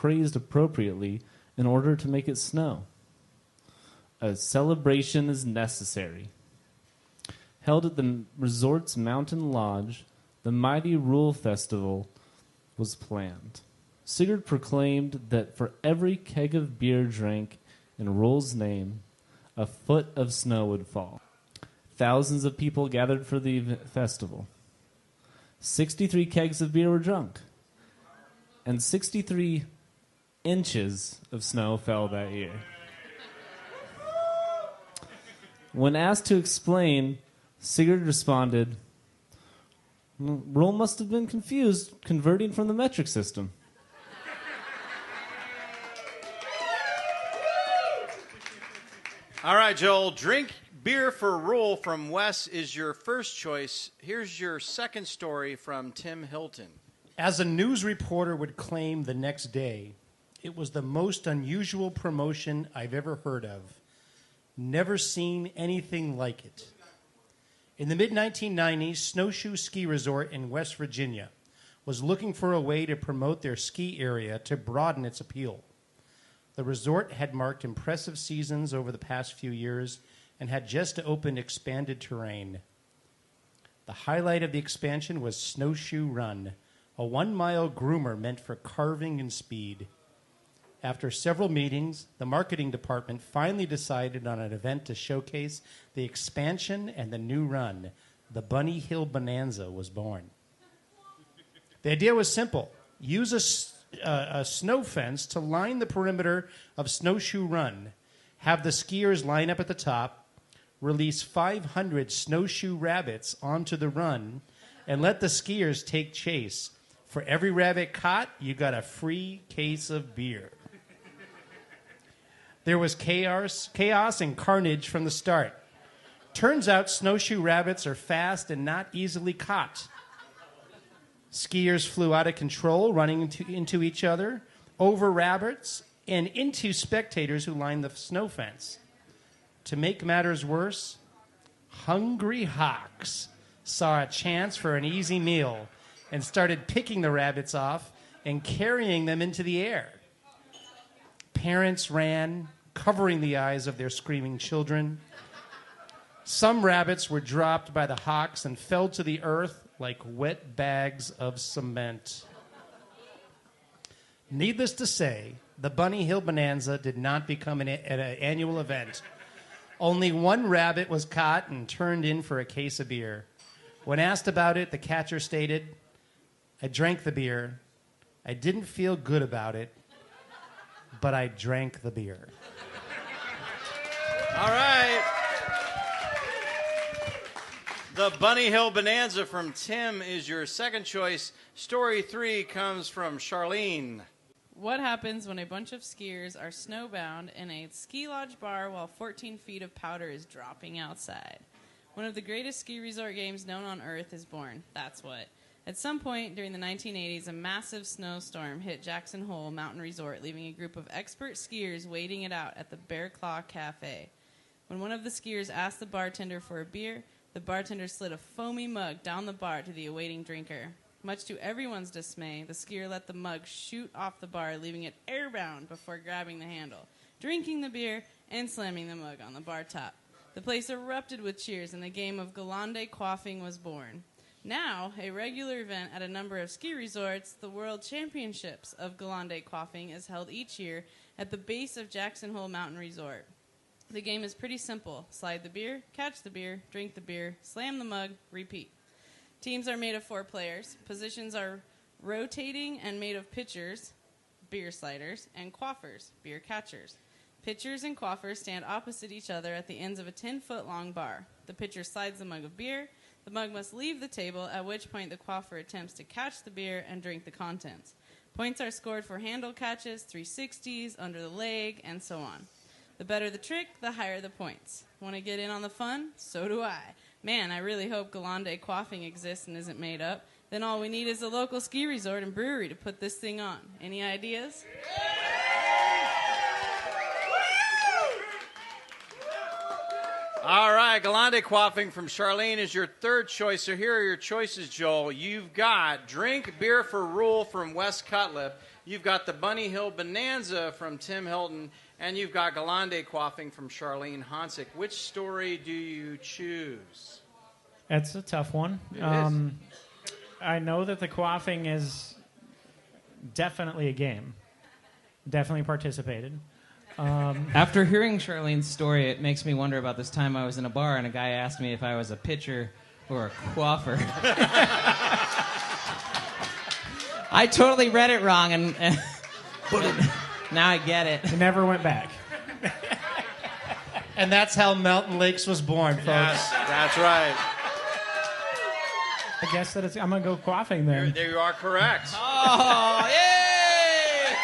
praised appropriately in order to make it snow. A celebration is necessary. Held at the resort's mountain lodge, the mighty Rule Festival was planned. Sigurd proclaimed that for every keg of beer drank in Rule's name, a foot of snow would fall. Thousands of people gathered for the festival. 63 kegs of beer were drunk, and 63 inches of snow fell that year. When asked to explain, Sigurd responded, Rule must have been confused converting from the metric system. All right, Joel, drink beer for Rule from Wes is your first choice. Here's your second story from Tim Hilton. As a news reporter would claim the next day, it was the most unusual promotion I've ever heard of. Never seen anything like it. In the mid-1990s, Snowshoe Ski Resort in West Virginia was looking for a way to promote their ski area to broaden its appeal. The resort had marked impressive seasons over the past few years and had just opened expanded terrain. The highlight of the expansion was Snowshoe Run, a 1-mile groomer meant for carving and speed. After several meetings, the marketing department finally decided on an event to showcase the expansion, and the new run, the Bunny Hill Bonanza, was born. The idea was simple. Use a snow fence to line the perimeter of Snowshoe Run, have the skiers line up at the top, release 500 snowshoe rabbits onto the run, and let the skiers take chase. For every rabbit caught, you got a free case of beer. There was chaos and carnage from the start. Turns out snowshoe rabbits are fast and not easily caught. Skiers flew out of control, running into each other, over rabbits, and into spectators who lined the snow fence. To make matters worse, hungry hawks saw a chance for an easy meal and started picking the rabbits off and carrying them into the air. Parents ran, covering the eyes of their screaming children. Some rabbits were dropped by the hawks and fell to the earth like wet bags of cement. Needless to say, the Bunny Hill Bonanza did not become an annual event. Only one rabbit was caught and turned in for a case of beer. When asked about it, the catcher stated, "I drank the beer. I didn't feel good about it, but I drank the beer." All right. The Bunny Hill Bonanza from Tim is your second choice. Story 3 comes from Charlene. What happens when a bunch of skiers are snowbound in a ski lodge bar while 14 feet of powder is dropping outside? One of the greatest ski resort games known on Earth is born. That's what. At some point during the 1980s, a massive snowstorm hit Jackson Hole Mountain Resort, leaving a group of expert skiers waiting it out at the Bear Claw Cafe. When one of the skiers asked the bartender for a beer, the bartender slid a foamy mug down the bar to the awaiting drinker. Much to everyone's dismay, the skier let the mug shoot off the bar, leaving it airbound before grabbing the handle, drinking the beer, and slamming the mug on the bar top. The place erupted with cheers, and the game of gelande quaffing was born. Now, a regular event at a number of ski resorts, the World Championships of gelande quaffing is held each year at the base of Jackson Hole Mountain Resort. The game is pretty simple. Slide the beer, catch the beer, drink the beer, slam the mug, repeat. Teams are made of 4 players. Positions are rotating and made of pitchers, beer sliders, and quaffers, beer catchers. Pitchers and quaffers stand opposite each other at the ends of a 10-foot-long bar. The pitcher slides the mug of beer. The mug must leave the table, at which point the quaffer attempts to catch the beer and drink the contents. Points are scored for handle catches, 360s, under the leg, and so on. The better the trick, the higher the points. Want to get in on the fun? So do I. Man, I really hope gelande quaffing exists and isn't made up. Then all we need is a local ski resort and brewery to put this thing on. Any ideas? All right, gelande quaffing from Charlene is your third choice. So here are your choices, Joel. You've got drink beer for Rule from Wes Cutlip. You've got the Bunny Hill Bonanza from Tim Hilton, and you've got gelande quaffing from Charlene Honcik. Which story do you choose? That's a tough one. It is. I know that the quaffing is definitely a game. Definitely participated. After hearing Charlene's story, it makes me wonder about this time I was in a bar and a guy asked me if I was a pitcher or a quaffer. I totally read it wrong, and now I get it. It never went back. And that's how Mountain Lakes was born, folks. Yes, that's right. I guess that I'm going to go quaffing then. There you are correct. Oh, yay!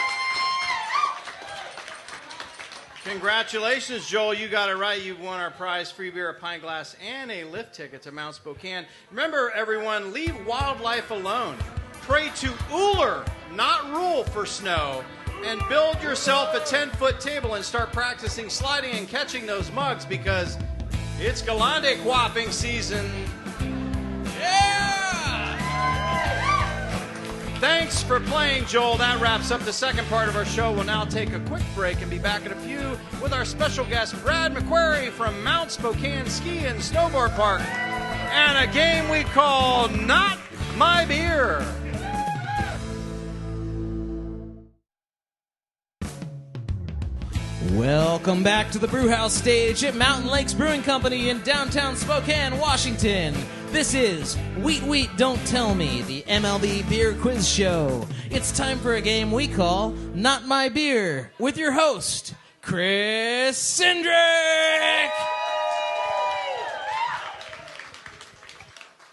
Congratulations, Joel. You got it right. You won our prize, free beer, a pint glass, and a lift ticket to Mount Spokane. Remember, everyone, leave wildlife alone. Pray to Uller, not rule for snow. And build yourself a 10-foot table and start practicing sliding and catching those mugs because it's gelande quaffing season. Yeah! Thanks for playing, Joel. That wraps up the second part of our show. We'll now take a quick break and be back in a few with our special guest, Brad McQuarrie from Mount Spokane Ski and Snowboard Park, and a game we call Not My Beer. Welcome back to the Brewhouse Stage at Mountain Lakes Brewing Company in downtown Spokane, Washington. This is Wheat Wheat Don't Tell Me, the MLB Beer Quiz Show. It's time for a game we call Not My Beer with your host, Chris Cindric.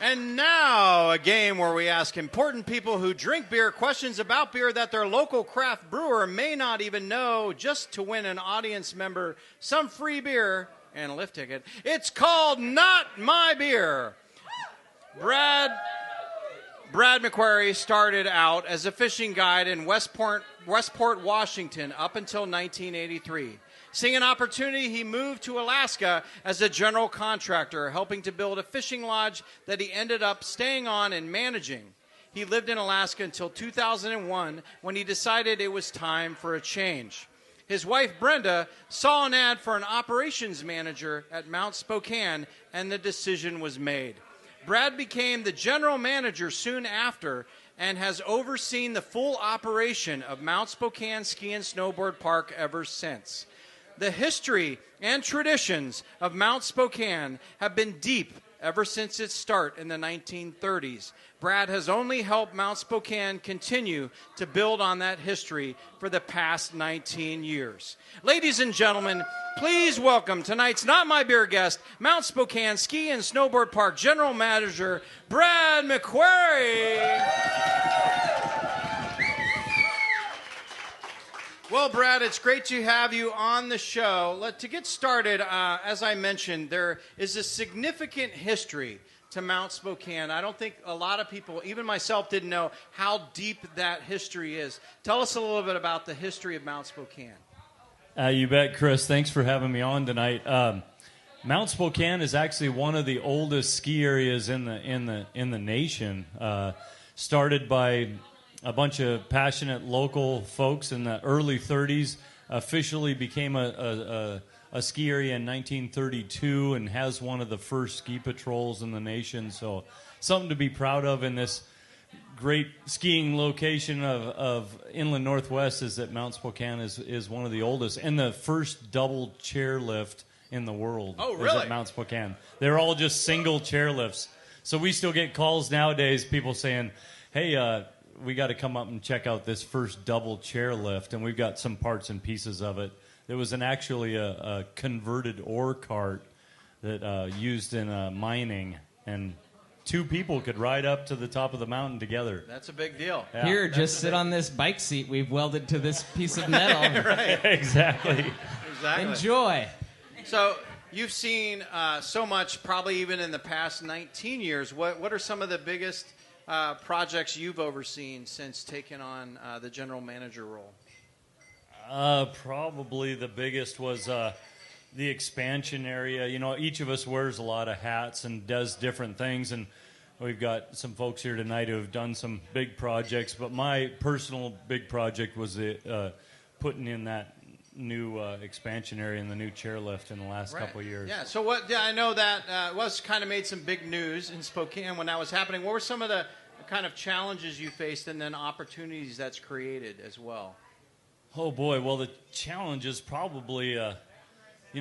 And now, a game where we ask important people who drink beer questions about beer that their local craft brewer may not even know, just to win an audience member some free beer and a lift ticket. It's called Not My Beer. Brad McQuarrie started out as a fishing guide in Westport, Washington, up until 1983. Seeing an opportunity, he moved to Alaska as a general contractor, helping to build a fishing lodge that he ended up staying on and managing. He lived in Alaska until 2001, when he decided it was time for a change. His wife, Brenda, saw an ad for an operations manager at Mount Spokane, and the decision was made. Brad became the general manager soon after and has overseen the full operation of Mount Spokane Ski and Snowboard Park ever since. The history and traditions of Mount Spokane have been deep ever since its start in the 1930s. Brad has only helped Mount Spokane continue to build on that history for the past 19 years. Ladies and gentlemen, please welcome tonight's Not My Beer guest, Mount Spokane Ski and Snowboard Park General Manager, Brad McQuarrie. Well, Brad, it's great to have you on the show. To get started, as I mentioned, there is a significant history to Mount Spokane. I don't think a lot of people, even myself, didn't know how deep that history is. Tell us a little bit about the history of Mount Spokane. You bet, Chris. Thanks for having me on tonight. Mount Spokane is actually one of the oldest ski areas in the nation. Started by a bunch of passionate local folks in the early 30s, officially became a ski area in 1932 and has one of the first ski patrols in the nation. So something to be proud of in this great skiing location of inland Northwest is that Mount Spokane is one of the oldest and the first double chairlift in the world. Oh, really? Is at Mount Spokane. They're all just single chairlifts. So we still get calls nowadays, people saying, hey, we got to come up and check out this first double chairlift, and we've got some parts and pieces of it. There was actually a converted ore cart that used in mining, and two people could ride up to the top of the mountain together. That's a big deal. Yeah. Here, just sit on this bike seat we've welded to this piece of metal. Right. Exactly. Enjoy. So you've seen so much, probably even in the past 19 years. What are some of the biggest projects you've overseen since taking on the general manager role? Probably the biggest was the expansion area. You know, each of us wears a lot of hats and does different things. And we've got some folks here tonight who have done some big projects. But my personal big project was putting in that new expansion area and the new chairlift in the last couple of years. Yeah. So what? Yeah, I know that was kind of made some big news in Spokane when that was happening. What were some of the kind of challenges you faced, and then opportunities that's created as well? Oh boy. Well, the challenge is probably.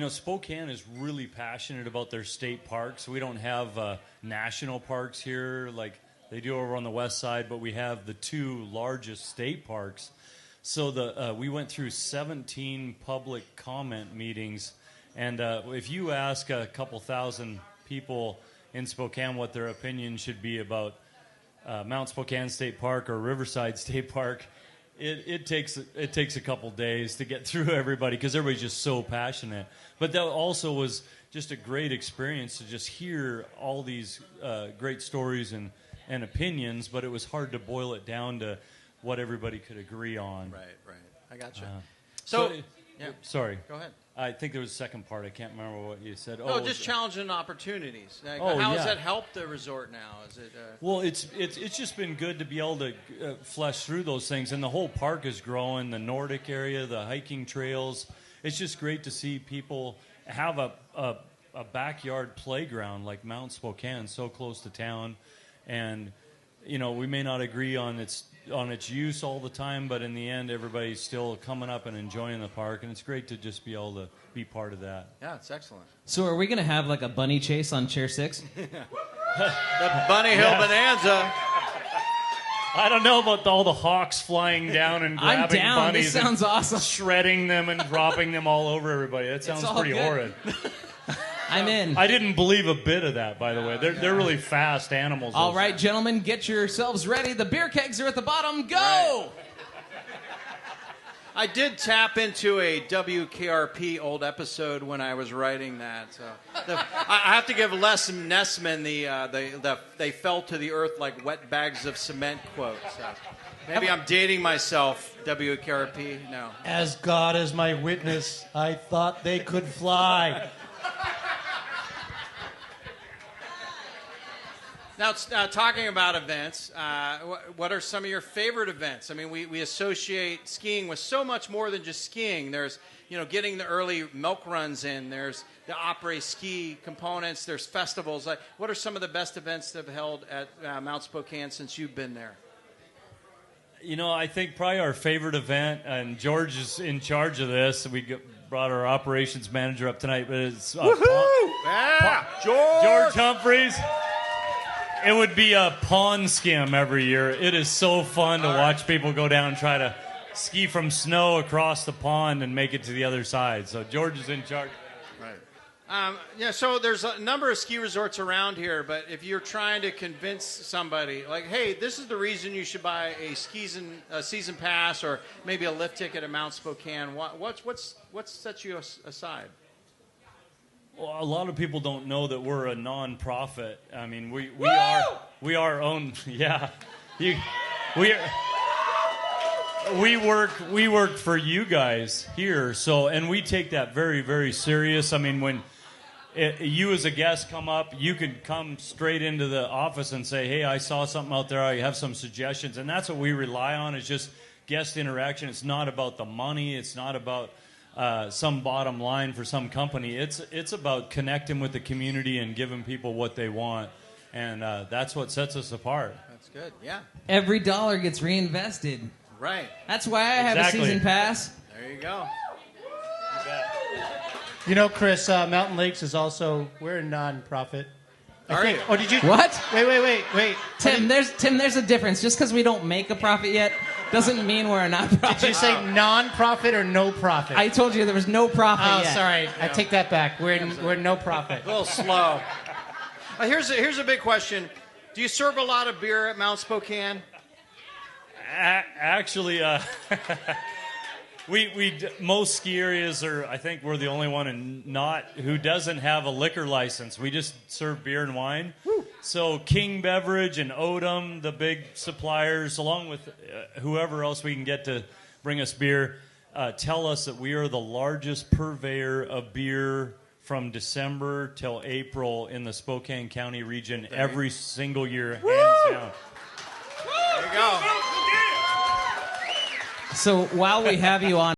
Spokane is really passionate about their state parks. We don't have national parks here like they do over on the west side, but we have the two largest state parks. So we went through 17 public comment meetings, and if you ask a couple thousand people in Spokane what their opinion should be about Mount Spokane State Park or Riverside State Park, it takes a couple days to get through everybody because everybody's just so passionate. But that also was just a great experience to just hear all these great stories and opinions, but it was hard to boil it down to what everybody could agree on. Right. I gotcha. Yeah. Sorry. Go ahead. I think there was a second part. I can't remember what you said. No, just challenging and opportunities. Oh, how has that helped the resort now? Is it? Well, it's just been good to be able to flesh through those things, and the whole park is growing. The Nordic area, the hiking trails. It's just great to see people have a backyard playground like Mount Spokane, so close to town, and we may not agree on its use all the time, but in the end, everybody's still coming up and enjoying the park, and it's great to just be able to be part of that. Yeah, it's excellent. So are we going to have like a bunny chase on Chair 6? The Bunny Hill Bonanza. I don't know about all the hawks flying down and grabbing I'm down. bunnies. This sounds awesome. Shredding them and dropping them all over everybody. That sounds pretty horrid. I'm in. I didn't believe a bit of that, by the way. They're really fast animals. All right, gentlemen, get yourselves ready. The beer kegs are at the bottom. Go! Right. I did tap into a WKRP old episode when I was writing that. So I have to give Les Nessman the "they fell to the earth like wet bags of cement" quote. So maybe I'm dating myself. WKRP, no. As God is my witness, I thought they could fly. Now, talking about events, what are some of your favorite events? I mean, we associate skiing with so much more than just skiing. There's, getting the early milk runs in. There's the après ski components. There's festivals. What are some of the best events that have held at Mount Spokane since you've been there? I think probably our favorite event, and George is in charge of this. We brought our operations manager up tonight, but it's George Humphreys. It would be a pond skim every year. It is so fun to watch people go down and try to ski from snow across the pond and make it to the other side. So George is in charge. Right. So there's a number of ski resorts around here, but if you're trying to convince somebody, like, hey, this is the reason you should buy a season pass or maybe a lift ticket at Mount Spokane, what sets you aside? Well, a lot of people don't know that we're a non-profit. I mean, we are own. Yeah, we work for you guys here. So, and we take that very, very serious. I mean, when you as a guest come up, you can come straight into the office and say, "Hey, I saw something out there. I have some suggestions," and that's what we rely on. Is just guest interaction. It's not about the money. It's not about some bottom line for some company. It's about connecting with the community and giving people what they want, and that's what sets us apart. That's good. Yeah. Every dollar gets reinvested. Right. That's why I have a season pass. There you go. Chris, Mountain Lakes is also, we're a non-profit. Are you? Oh, did you? What? Wait. Tim, there's a difference. Just because we don't make a profit yet doesn't mean we're a non-profit. Did you say non-profit or no profit? I told you there was no profit yet. Oh, sorry. I take that back. We're no profit. A little slow. Here's a big question. Do you serve a lot of beer at Mount Spokane? Actually, most ski areas are. I think we're the only one who doesn't have a liquor license. We just serve beer and wine. Woo. So King Beverage and Odom, the big suppliers, along with whoever else we can get to bring us beer, tell us that we are the largest purveyor of beer from December till April in the Spokane County region every single year, hands down. There you go. So while we have you on,